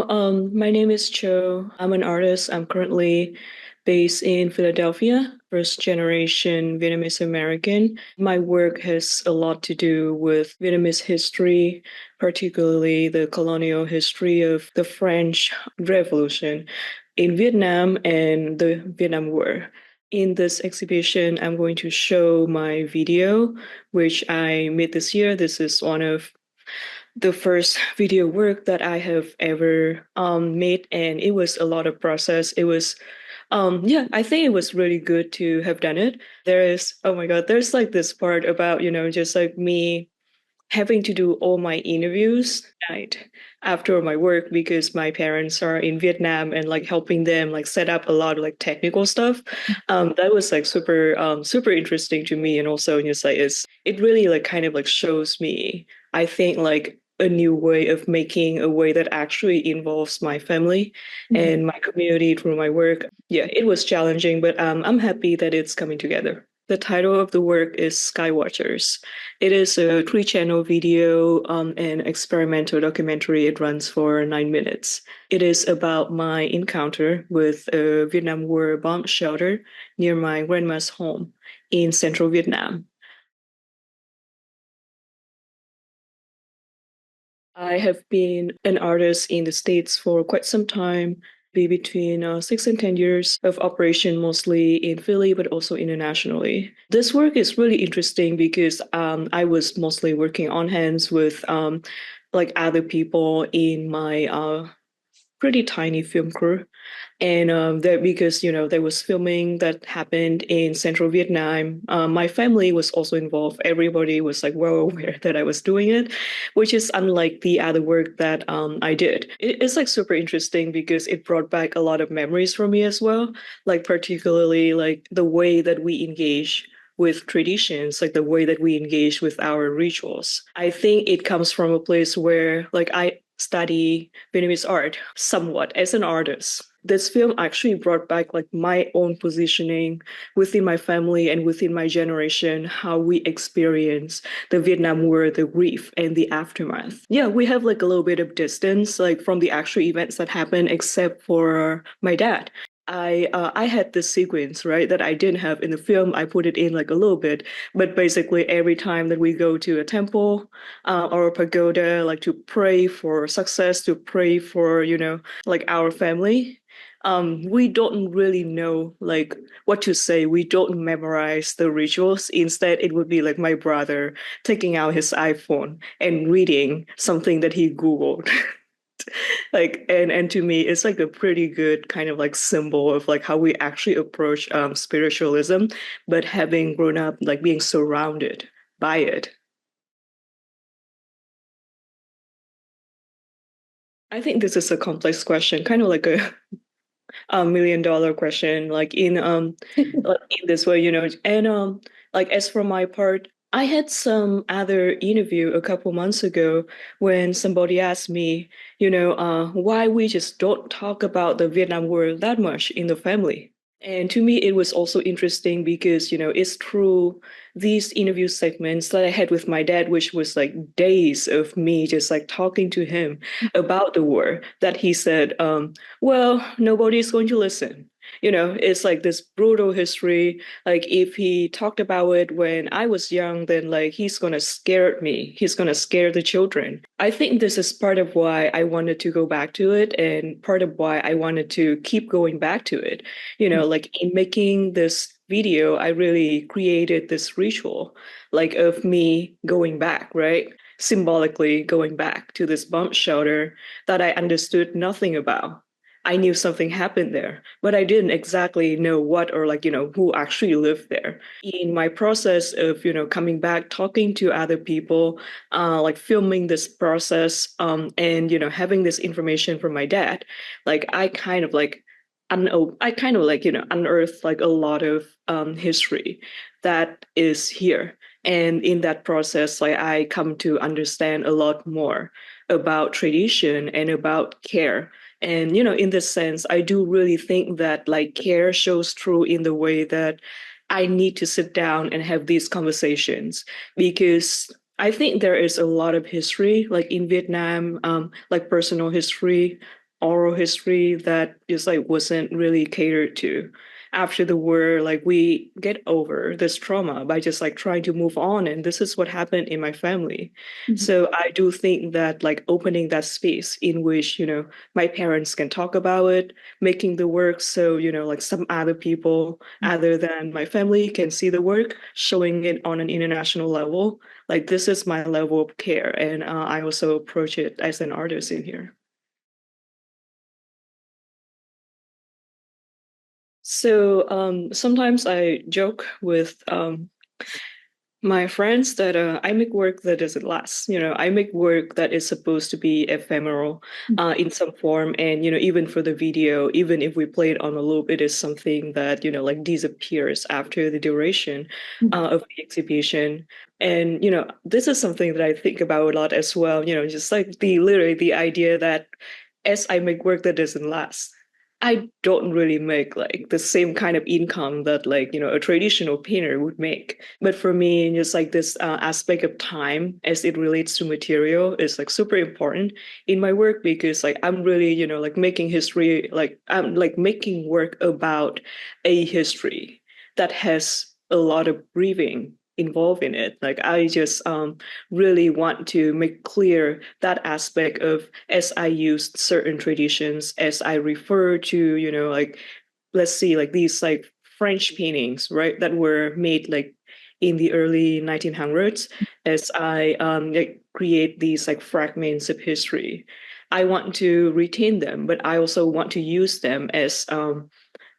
My name is Cho. I'm an artist. I'm currently based in Philadelphia, first generation Vietnamese American. My work has a lot to do with Vietnamese history, particularly the colonial history of the French Revolution in Vietnam and the Vietnam War. In this exhibition, I'm going to show my video, which I made this year. This is one of the first video work that I have ever made, and it was a lot of process. It was yeah, I think it was really good to have done it. There is, oh my God, there's like this part about, just like me having to do all my interviews night after my work because my parents are in Vietnam and like helping them like set up a lot of like technical stuff. That was like super interesting to me, and also just like it really like kind of like shows me, I think, like a new way of making a way that actually involves my family Mhm. and my community through my work. Yeah, it was challenging, but I'm happy that it's coming together. The title of the work is Skywatchers. It is a three-channel video and experimental documentary. It runs for 9 minutes. It is about my encounter with a Vietnam War bomb shelter near my grandma's home in central Vietnam. I have been an artist in the States for quite some time, be between 6 and 10 years of operation, mostly in Philly, but also internationally. This work is really interesting because I was mostly working on hands with like other people in my pretty tiny film crew. And that because there was filming that happened in central Vietnam. My family was also involved. Everybody was like well aware that I was doing it, which is unlike the other work that I did. It's like super interesting because it brought back a lot of memories for me as well, like particularly like the way that we engage with traditions, like the way that we engage with our rituals. I think it comes from a place where like I study Vietnamese art somewhat as an artist. This film actually brought back like my own positioning within my family and within my generation, how we experience the Vietnam War, the grief and the aftermath. Yeah, we have like a little bit of distance like from the actual events that happened, except for my dad. I had this sequence, right, that I didn't have in the film. I put it in like a little bit, but basically every time that we go to a temple or a pagoda, like to pray for success, to pray for, like our family, we don't really know like what to say. We don't memorize the rituals. Instead, it would be like my brother taking out his iPhone and reading something that he Googled. Like, and to me it's like a pretty good kind of like symbol of like how we actually approach spiritualism, but having grown up like being surrounded by it. I think this is a complex question, kind of like a million-dollar question, like in this way, and like as for my part, I had some other interview a couple months ago when somebody asked me, why we just don't talk about the Vietnam War that much in the family. And to me, it was also interesting because, it's through these interview segments that I had with my dad, which was like days of me just like talking to him about the war, that he said, well, nobody's going to listen. It's like this brutal history. Like if he talked about it when I was young, then like he's gonna scare me. He's gonna scare the children. I think this is part of why I wanted to go back to it, and part of why I wanted to keep going back to it. Like in making this video, I really created this ritual, like of me going back, right? Symbolically going back to this bomb shelter that I understood nothing about. I knew something happened there, but I didn't exactly know what or like, who actually lived there. In my process of, coming back, talking to other people, like filming this process, and, having this information from my dad, like I kind of like I kind of like, unearthed like a lot of history that is here. And in that process, like I come to understand a lot more about tradition and about care. And, in this sense, I do really think that like care shows through in the way that I need to sit down and have these conversations, because I think there is a lot of history, like in Vietnam, like personal history, oral history that just like wasn't really catered to. After the war, like we get over this trauma by just like trying to move on. And this is what happened in my family. Mhm. So I do think that like opening that space in which, my parents can talk about it, making the work so, like some other people other than my family can see the work, showing it on an international level. Like this is my level of care. And I also approach it as an artist in here. So sometimes I joke with my friends that I make work that doesn't last. I make work that is supposed to be ephemeral in some form. And, even for the video, even if we play it on a loop, it is something that, like disappears after the duration of the exhibition. And, this is something that I think about a lot as well, just like literally the idea that as I make work that doesn't last, I don't really make like the same kind of income that like, a traditional painter would make. But for me, just like this aspect of time as it relates to material is like super important in my work because like I'm really, like making history, like I'm like making work about a history that has a lot of breathing involved in it. Like I just really want to make clear that aspect of as I used certain traditions, as I refer to, like let's see, like these like French paintings, right, that were made like in the early 1900s, as I like, create these like fragments of history. I want to retain them, but I also want to use them as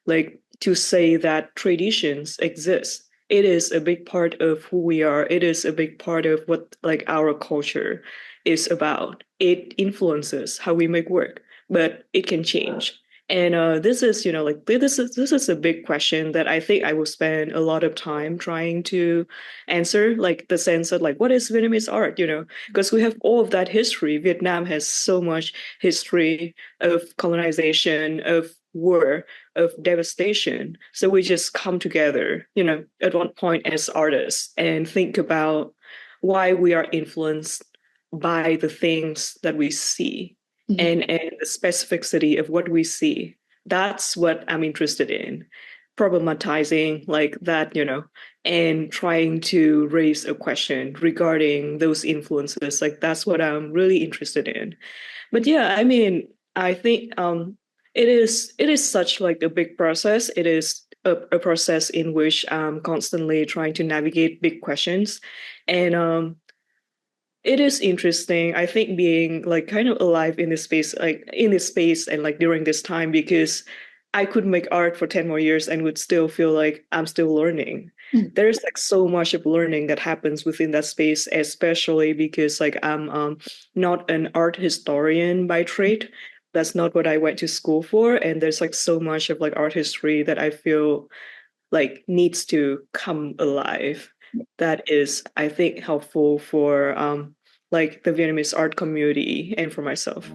like to say that traditions exist. It is a big part of who we are. It is a big part of what like our culture is about. It influences how we make work, but it can change. And this is, like this is a big question that I think I will spend a lot of time trying to answer, like the sense of like what is Vietnamese art, because we have all of that history. Vietnam has so much history of colonization, of war, of devastation. So we just come together, at one point as artists and think about why we are influenced by the things that we see Mhm. and the specificity of what we see. That's what I'm interested in. Problematizing like that, and trying to raise a question regarding those influences. Like that's what I'm really interested in. But yeah, I mean, I think it is such like a big process. It is a process in which I'm constantly trying to navigate big questions. And it is interesting, I think, being like kind of alive in this space, like in this space and like during this time, because I could make art for 10 more years and would still feel like I'm still learning. Mhm. There's like so much of learning that happens within that space, especially because like I'm not an art historian by trade. That's not what I went to school for. And there's like so much of like art history that I feel like needs to come alive. That is, I think, helpful for like the Vietnamese art community and for myself.